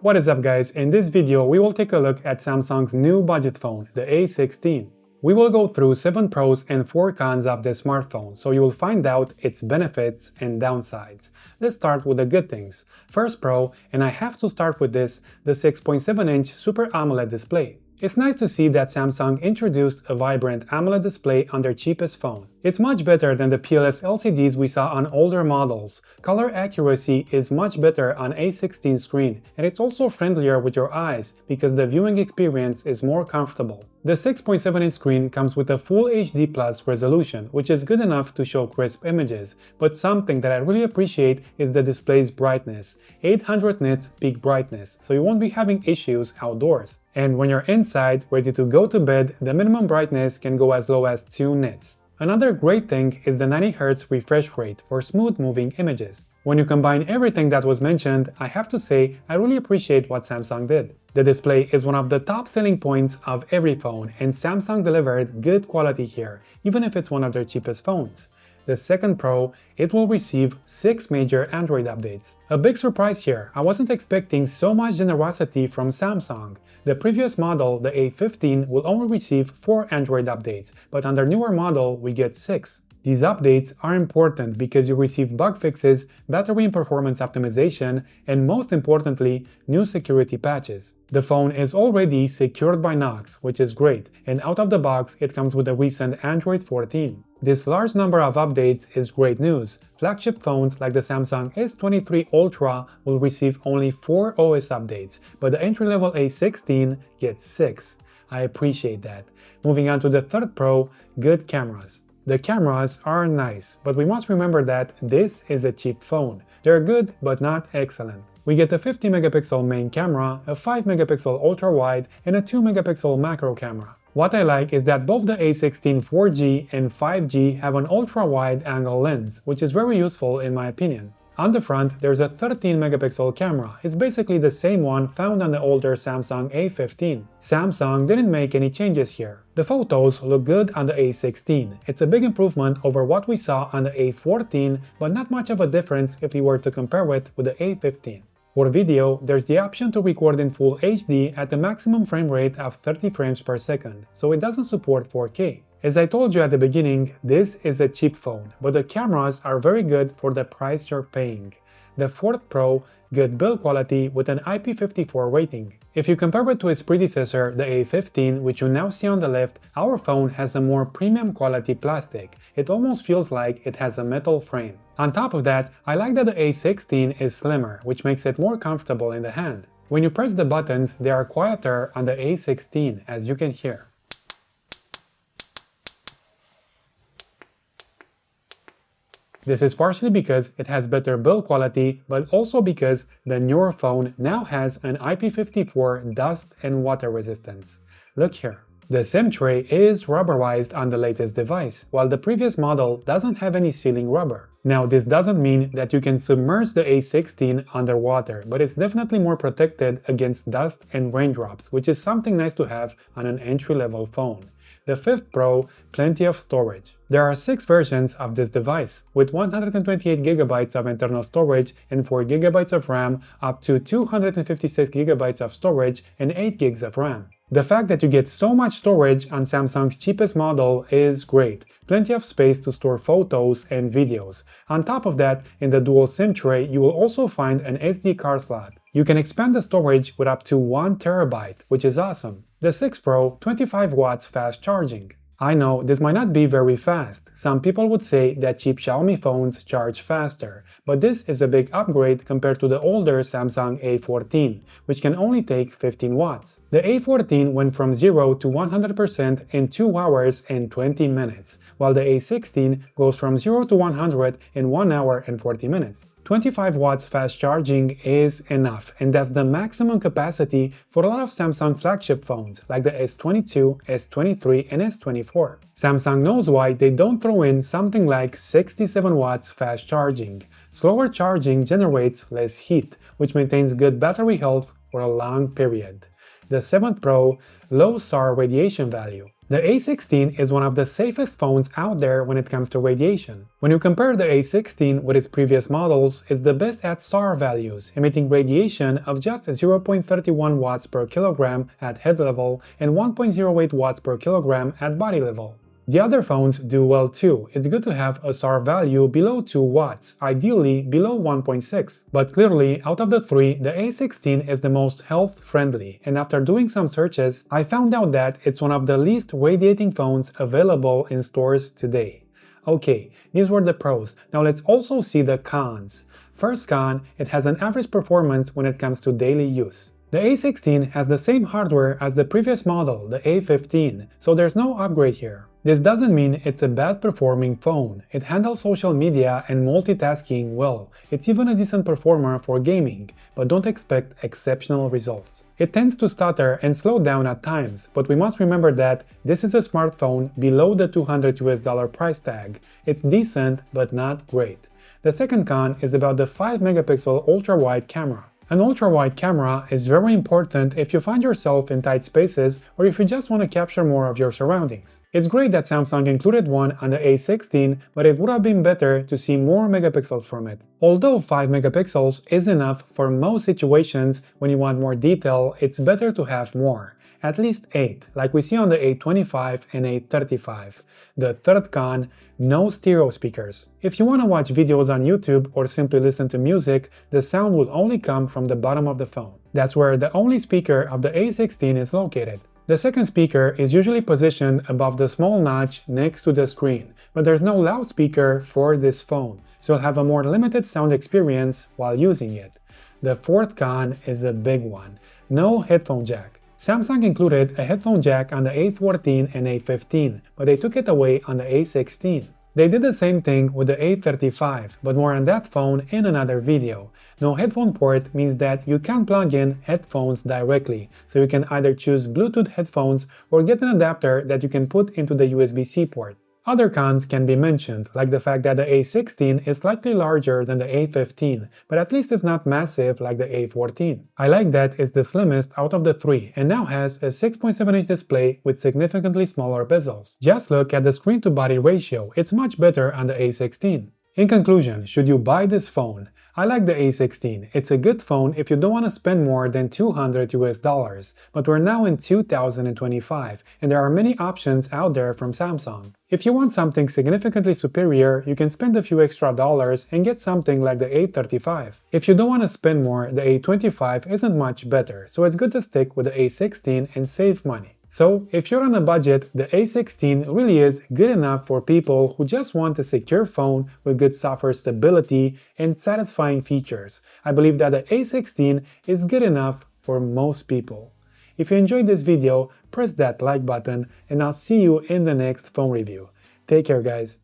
What is up guys, in this video we will take a look at Samsung's new budget phone, the A16. We will go through 7 pros and 4 cons of this smartphone, so you will find out its benefits and downsides. Let's start with the good things. First pro, and I have to start with this, the 6.7-inch Super AMOLED display. It's nice to see that Samsung introduced a vibrant AMOLED display on their cheapest phone. It's much better than the PLS LCDs we saw on older models. Color accuracy is much better on A16 screen, and it's also friendlier with your eyes because the viewing experience is more comfortable. The 6.7-inch screen comes with a Full HD Plus resolution, which is good enough to show crisp images, but something that I really appreciate is the display's brightness. 800 nits peak brightness, so you won't be having issues outdoors. And when you're inside, ready to go to bed, the minimum brightness can go as low as 2 nits. Another great thing is the 90Hz refresh rate for smooth moving images. When you combine everything that was mentioned, I have to say I really appreciate what Samsung did. The display is one of the top selling points of every phone, and Samsung delivered good quality here, even if it's one of their cheapest phones. The second pro, it will receive 6 major Android updates. A big surprise here, I wasn't expecting so much generosity from Samsung. The previous model, the A15, will only receive 4 Android updates, but on their newer model we get 6. These updates are important because you receive bug fixes, battery and performance optimization, and most importantly, new security patches. The phone is already secured by Knox, which is great, and out of the box it comes with a recent Android 14. This large number of updates is great news. Flagship phones like the Samsung S23 Ultra will receive only 4 OS updates, but the entry-level A16 gets 6. I appreciate that. Moving on to the third pro, good cameras. The cameras are nice, but we must remember that this is a cheap phone. They're good, but not excellent. We get a 50-megapixel main camera, a 5-megapixel ultra-wide, and a 2-megapixel macro camera. What I like is that both the A16 4G and 5G have an ultra-wide angle lens, which is very useful in my opinion. On the front, there's a 13-megapixel camera. It's basically the same one found on the older Samsung A15. Samsung didn't make any changes here. The photos look good on the A16. It's a big improvement over what we saw on the A14, but not much of a difference if you were to compare it with the A15. For video, there's the option to record in Full HD at a maximum frame rate of 30 frames per second, so it doesn't support 4K. As I told you at the beginning, this is a cheap phone, but the cameras are very good for the price you're paying. The fourth pro, good build quality with an IP54 rating. If you compare it to its predecessor, the A15, which you now see on the left, our phone has a more premium quality plastic. It almost feels like it has a metal frame. On top of that, I like that the A16 is slimmer, which makes it more comfortable in the hand. When you press the buttons, they are quieter on the A16, as you can hear. This is partially because it has better build quality, but also because the newer phone now has an IP54 dust and water resistance. Look here. The SIM tray is rubberized on the latest device, while the previous model doesn't have any sealing rubber. Now, this doesn't mean that you can submerge the A16 underwater, but it's definitely more protected against dust and raindrops, which is something nice to have on an entry-level phone. The fifth pro, plenty of storage. There are 6 versions of this device, with 128GB of internal storage and 4GB of RAM, up to 256GB of storage and 8GB of RAM. The fact that you get so much storage on Samsung's cheapest model is great. Plenty of space to store photos and videos. On top of that, in the dual SIM tray, you will also find an SD card slot. You can expand the storage with up to 1 TB, which is awesome. The 6 Pro, 25 watts fast charging. I know this might not be very fast. Some people would say that cheap Xiaomi phones charge faster, but this is a big upgrade compared to the older Samsung A14, which can only take 15 watts. The A14 went from 0 to 100% in 2 hours and 20 minutes, while the A16 goes from 0 to 100 in 1 hour and 40 minutes. 25 watts fast charging is enough, and that's the maximum capacity for a lot of Samsung flagship phones like the S22, S23, and S24. Samsung knows why they don't throw in something like 67 watts fast charging. Slower charging generates less heat, which maintains good battery health for a long period. The 7th Pro, low SAR radiation value. The A16 is one of the safest phones out there when it comes to radiation. When you compare the A16 with its previous models, it's the best at SAR values, emitting radiation of just 0.31 watts per kilogram at head level and 1.08 watts per kilogram at body level. The other phones do well too. It's good to have a SAR value below 2 watts, ideally below 1.6. But clearly, out of the three, the A16 is the most health-friendly, and after doing some searches, I found out that it's one of the least radiating phones available in stores today. Okay, these were the pros. Now let's also see the cons. First con, it has an average performance when it comes to daily use. The A16 has the same hardware as the previous model, the A15, so there's no upgrade here. This doesn't mean it's a bad performing phone. It handles social media and multitasking well. It's even a decent performer for gaming, but don't expect exceptional results. It tends to stutter and slow down at times, but we must remember that this is a smartphone below the $200 price tag. It's decent, but not great. The second con is about the 5-megapixel ultra-wide camera. An ultra-wide camera is very important if you find yourself in tight spaces or if you just want to capture more of your surroundings. It's great that Samsung included one on the A16, but it would have been better to see more megapixels from it. Although 5 megapixels is enough for most situations, when you want more detail, it's better to have more. At least 8, like we see on the A25 and A35. The third con, no stereo speakers. If you want to watch videos on YouTube or simply listen to music, the sound will only come from the bottom of the phone. That's where the only speaker of the A16 is located. The second speaker is usually positioned above the small notch next to the screen, but there's no loudspeaker for this phone, so you'll have a more limited sound experience while using it. The fourth con is a big one, no headphone jack. Samsung included a headphone jack on the A14 and A15, but they took it away on the A16. They did the same thing with the A35, but more on that phone in another video. No headphone port means that you can't plug in headphones directly, so you can either choose Bluetooth headphones or get an adapter that you can put into the USB-C port. Other cons can be mentioned, like the fact that the A16 is slightly larger than the A15, but at least it's not massive like the A14. I like that it's the slimmest out of the three and now has a 6.7-inch display with significantly smaller bezels. Just look at the screen-to-body ratio, it's much better on the A16. In conclusion, should you buy this phone? I like the A16. It's a good phone if you don't want to spend more than $200, but we're now in 2025 and there are many options out there from Samsung. If you want something significantly superior, you can spend a few extra dollars and get something like the A35. If you don't want to spend more, the A25 isn't much better, so it's good to stick with the A16 and save money. So, if you're on a budget, the A16 really is good enough for people who just want a secure phone with good software stability and satisfying features. I believe that the A16 is good enough for most people. If you enjoyed this video, press that like button and I'll see you in the next phone review. Take care, guys.